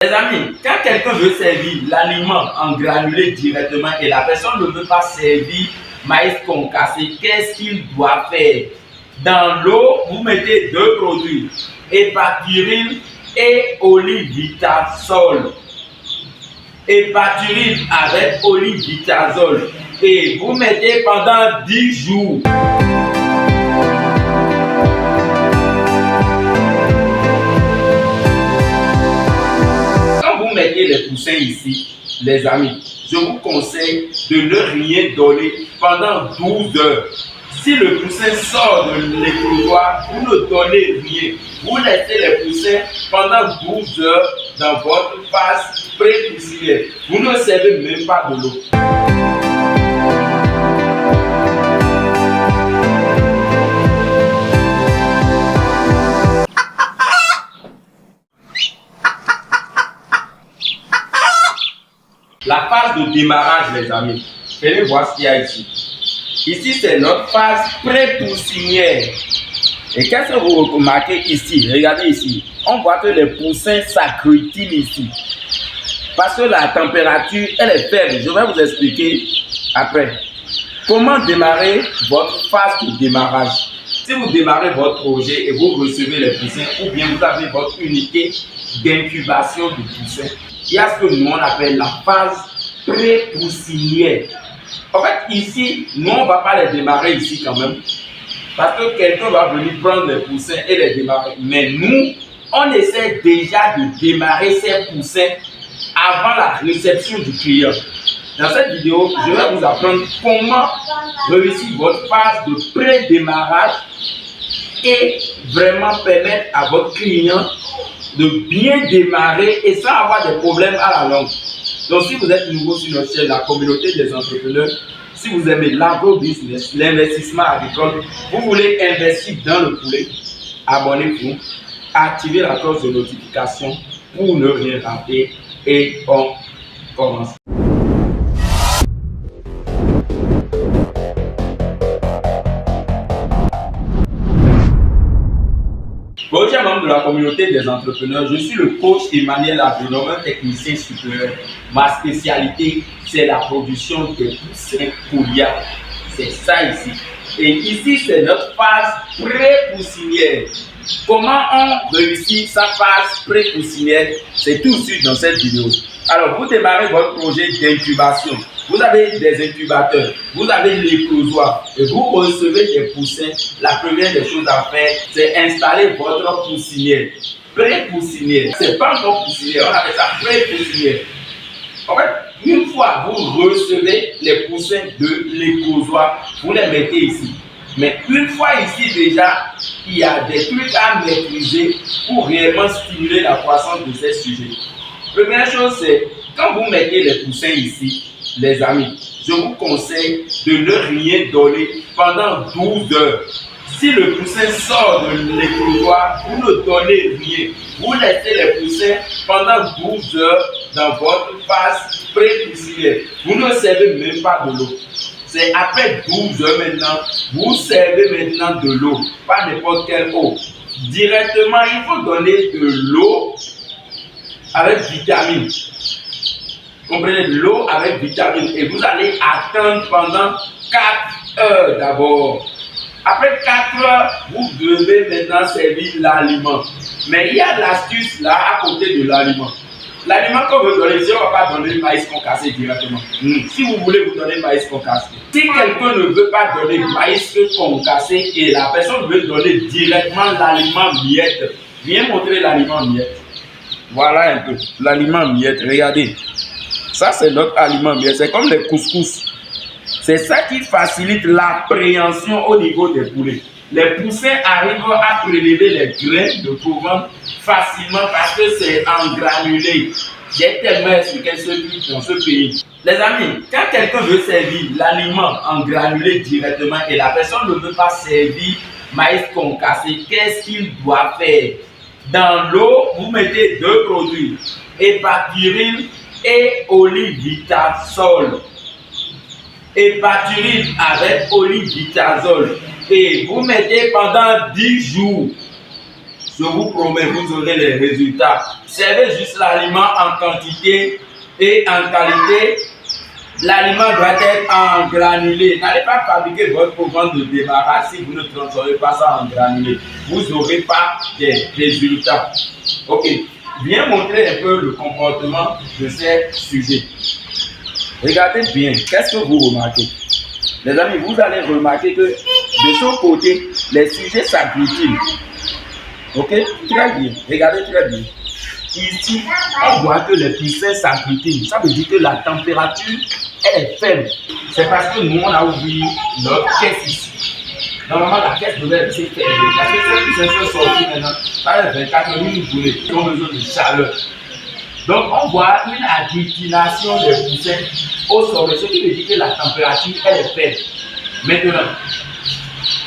Les amis, quand quelqu'un veut servir l'aliment en granulé directement et la personne ne veut pas servir maïs concassé, qu'est-ce qu'il doit faire? Dans l'eau, vous mettez deux produits, Hepaturil et olivitazole. Hepaturil avec olivitazole. Et vous mettez pendant 10 jours. Quand vous mettez les poussins ici, les amis, je vous conseille de ne rien donner pendant 12 heures. Si le poussin sort de l'éclosoir, vous ne donnez rien. Vous laissez les poussins pendant 12 heures dans votre phase pré-poussinière. Vous ne servez même pas de l'eau. La phase de démarrage, les amis. Venez voir ce qu'il y a ici. Ici, c'est notre phase pré-poussinière. Et qu'est-ce que vous remarquez ici? Regardez ici. On voit que les poussins s'agglutinent ici. Parce que la température, elle est faible. Je vais vous expliquer après. Comment démarrer votre phase de démarrage? Si vous démarrez votre projet et vous recevez les poussins, ou bien vous avez votre unité d'incubation de poussins, il y a ce que nous on appelle la phase pré-poussinière. En fait, ici, nous on ne va pas les démarrer ici quand même. Parce que quelqu'un va venir prendre les poussins et les démarrer. Mais nous, on essaie déjà de démarrer ces poussins avant la réception du client. Dans cette vidéo, je vais vous apprendre comment réussir votre phase de pré-démarrage et vraiment permettre à votre client de bien démarrer et sans avoir des problèmes à la longue. Donc, si vous êtes nouveau sur notre chaîne, la communauté des entrepreneurs, si vous aimez l'agro-business, l'investissement agricole, vous voulez investir dans le poulet, abonnez-vous, activez la cloche de notification pour ne rien rater et on commence. Bonjour membre de la communauté des entrepreneurs, je suis le coach Emmanuel Abdelhomme, un technicien supérieur. Ma spécialité, c'est la production des poussins Poulia. C'est ça ici. Et ici, c'est notre phase pré-poussinière. Comment on réussit sa phase pré-poussinière? C'est tout de suite dans cette vidéo. Alors, vous démarrez votre projet d'incubation. Vous avez des incubateurs, vous avez l'éclosoir et vous recevez des poussins. La première des choses à faire, c'est installer votre poussinière. Pré-poussinière, c'est pas encore poussinière, on appelle ça pré-poussinière. En fait, une fois vous recevez les poussins de l'éclosoir, vous les mettez ici. Mais une fois ici déjà, il y a des trucs à maîtriser pour réellement stimuler la croissance de ces sujets. Première chose, c'est quand vous mettez les poussins ici, les amis, je vous conseille de ne rien donner pendant 12 heures. Si le poussin sort de l'éclosoir, vous ne donnez rien. Vous laissez les poussins pendant 12 heures dans votre phase pré-poussinière. Vous ne servez même pas de l'eau. C'est après 12 heures maintenant, vous servez maintenant de l'eau, pas n'importe quelle eau. Directement, il faut donner de l'eau avec vitamine. Comprenez, de l'eau avec vitamine. Et vous allez attendre pendant 4 heures d'abord. Après 4 heures, vous devez maintenant servir l'aliment. Mais il y a l'astuce là à côté de l'aliment. L'aliment qu'on veut donner, si on ne va pas donner le maïs concassé directement. Si vous voulez vous donner maïs concassé. Si quelqu'un ne veut pas donner maïs concassé et la personne veut donner directement l'aliment miette, viens montrer l'aliment miette. Voilà un peu l'aliment miette, regardez. Ça, c'est notre aliment miette, c'est comme les couscous. C'est ça qui facilite l'appréhension au niveau des poulets. Les poussins arrivent à prélever les grains de provence facilement parce que c'est en granulé. J'ai tellement expliqué ce truc dans ce pays. Les amis, quand quelqu'un veut servir l'aliment en granulé directement et la personne ne veut pas servir maïs concassé, qu'est-ce qu'il doit faire? Dans l'eau, vous mettez deux produits, Hepaturil et olivitazole. Hepaturil avec olivitazole. Et vous mettez pendant 10 jours. Je vous promets, vous aurez les résultats. Servez juste l'aliment en quantité et en qualité. L'aliment doit être en granulé. N'allez pas fabriquer votre programme de débarras si vous ne transformez pas ça en granulé. Vous n'aurez pas des résultats. Ok. Viens montrer un peu le comportement de ces sujets. Regardez bien. Qu'est-ce que vous remarquez? Les amis, vous allez remarquer que de ce côté, les sujets s'agglutinent. Ok? Très bien. Regardez très bien. Ici, on voit que les poussins s'agglutinent. Ça veut dire que la température, elle est faible. C'est parce que nous, on a oublié notre caisse ici. Normalement, la caisse devait être fermée. Parce que ces poussins sont sortis maintenant. Par les 24 minutes, ils ont besoin de chaleur. Donc, on voit une agglutination des poussins au sommet, ce qui veut dire que la température, elle est faible. Maintenant,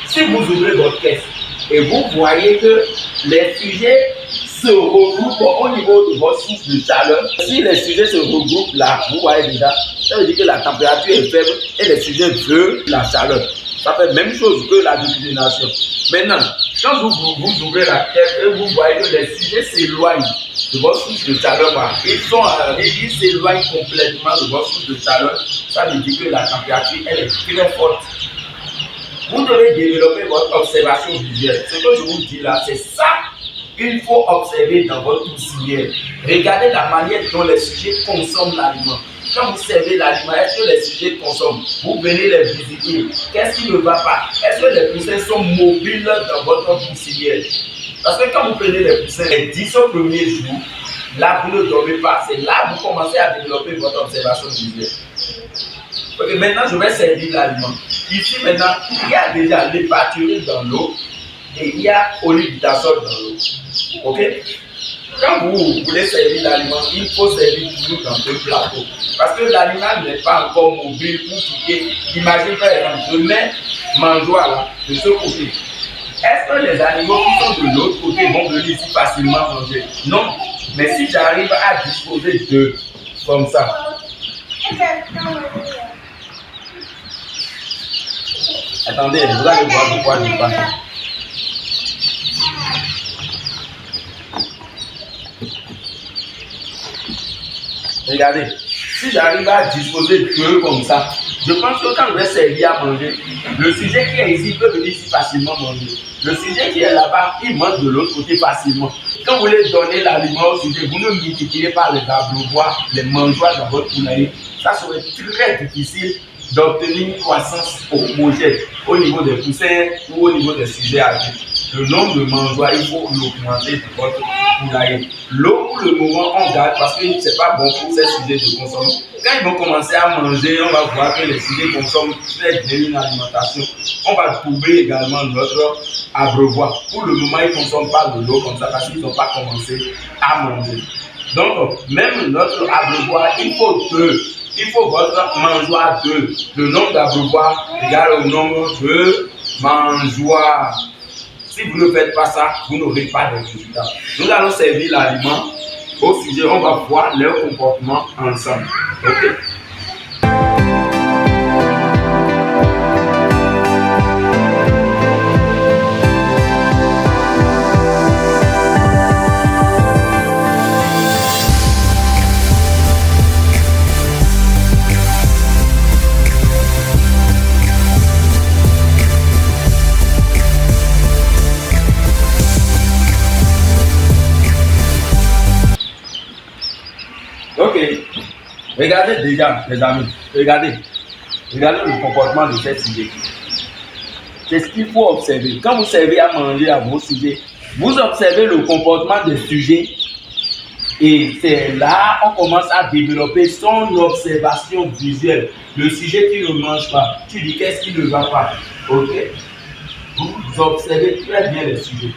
si vous ouvrez votre caisse et vous voyez que les sujets se regroupent au niveau de votre source de chaleur, si les sujets se regroupent là, vous voyez déjà, ça veut dire que la température est faible et les sujets veulent la chaleur. Ça fait la même chose que la déclination. Maintenant, quand vous ouvrez la caisse et vous voyez que les sujets s'éloignent de votre source de chaleur, ils s'éloignent complètement de votre source de chaleur, ça veut dire que la température elle est très forte. Vous devez développer votre observation visuelle. Ce que je vous dis là, c'est ça qu'il faut observer dans votre poussière. Regardez la manière dont les sujets consomment l'aliment. Quand vous servez l'aliment, est-ce que les sujets consomment? Vous venez les visiter. Qu'est-ce qui ne va pas? Est-ce que les poussins sont mobiles dans votre poussière? Parce que quand vous prenez les poussins les 10 premiers jours, là vous ne dormez pas. C'est là que vous commencez à développer votre observation visuelle. Ok, maintenant je vais servir l'aliment. Ici maintenant, il y a déjà l'hépaturine dans l'eau et il y a olivdasol dans l'eau. Ok? Quand vous voulez servir l'aliment, il faut servir toujours dans deux plateaux. Parce que l'animal n'est pas encore mobile pour quitter. Imaginez par exemple, je mets mangeoire là, de ce côté. Est-ce que les animaux qui sont de l'autre côté vont venir ici facilement manger? Non. Mais si j'arrive à disposer d'eux comme ça. Attendez, vous allez voir de quoi je parle. Regardez, si j'arrive à disposer d'eux comme ça, je pense que quand je vais servir à manger, le sujet qui est ici peut venir ici facilement manger. Le sujet qui est là-bas, il mange de l'autre côté facilement. Quand vous voulez donner l'aliment au sujet, vous ne multipliez pas les abreuvoirs, les mangeoires dans votre poulailler. Ça serait très difficile d'obtenir une croissance homogène au niveau des poussins ou au niveau des sujets adultes. Le nombre de mangeoires, il faut l'augmenter de votre poulailler. L'eau, pour le moment, on garde parce que ce n'est pas bon pour ces sujets de consommer. Quand ils vont commencer à manger, on va voir que les sujets consomment très bien une alimentation. On va trouver également notre abreuvoir. Pour le moment, ils ne consomment pas de l'eau comme ça parce qu'ils n'ont pas commencé à manger. Donc, même notre abreuvoir, il faut deux. Il faut votre mangeoire 2. Le nombre d'abreuvoirs égale au nombre de mangeoires. Si vous ne faites pas ça, vous n'aurez pas de résultats. Nous allons servir l'aliment au sujet, on va voir leur comportement ensemble. Ok? Ok, regardez déjà, les amis, regardez le comportement de ces sujets. C'est ce qu'il faut observer. Quand vous servez à manger à vos sujets, vous observez le comportement des sujets et c'est là qu'on commence à développer son observation visuelle. Le sujet qui ne mange pas, tu dis qu'est-ce qui ne va pas. Ok, vous observez très bien les sujets.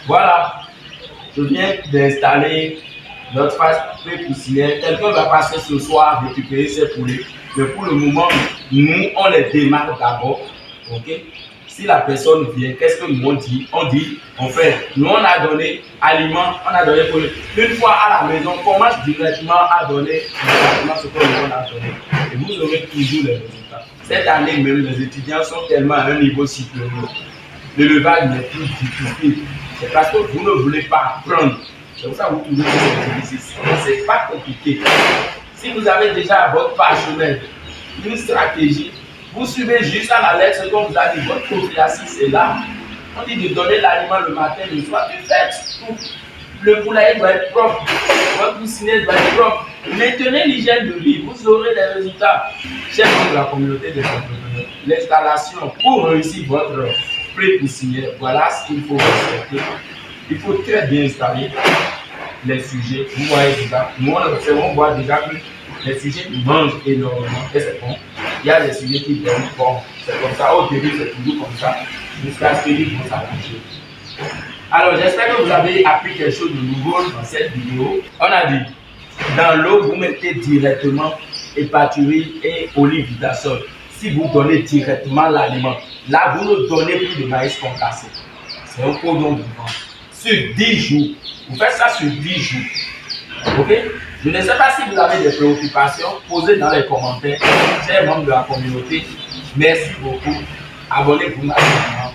Voilà. Je viens d'installer notre phase pré-poussière. Quelqu'un va passer ce soir récupérer ses poulets. Mais pour le moment, nous, on les démarre d'abord. Okay? Si la personne vient, qu'est-ce que nous on dit? On fait, nous on a donné aliment, on a donné poulet. Une fois à la maison, on commence directement à donner exactement ce que nous on a donné. Et vous aurez toujours les résultats. Cette année même, les étudiants sont tellement à un niveau supérieur. l'élevage n'est plus difficile. C'est parce que vous ne voulez pas apprendre. C'est pour ça que vous trouvez que c'est difficile. C'est pas compliqué. Si vous avez déjà votre parchemin, une stratégie, vous suivez juste à la lettre ce qu'on vous a dit. Votre prophylaxie, c'est là. On dit de donner l'aliment le matin, le soir. Tu fais tout. Le poulailler doit être propre. Votre poussinière doit être propre. Maintenez l'hygiène de vie. Vous aurez des résultats. Chers membres de la communauté des entrepreneurs, l'installation pour réussir votre pré-poussinière, voilà ce qu'il faut respecter. Il faut très bien installer les sujets. Vous voyez déjà, nous on voit déjà que les sujets mangent énormément et c'est bon. Il y a des sujets qui donnent bon. C'est comme ça. Au début, c'est toujours comme ça. Jusqu'à ce qu'ils vont s'arranger. Alors, j'espère que vous avez appris quelque chose de nouveau dans cette vidéo. On a dit, dans l'eau, vous mettez directement hépaturine et olividasol. Si vous donnez directement l'aliment, là, vous ne donnez plus de maïs concassé. C'est un cordon vivant. Sur 10 jours. Vous faites ça sur 10 jours. Ok? Je ne sais pas si vous avez des préoccupations. Posez dans les commentaires. Chers membres de la communauté, merci beaucoup. Abonnez-vous maintenant.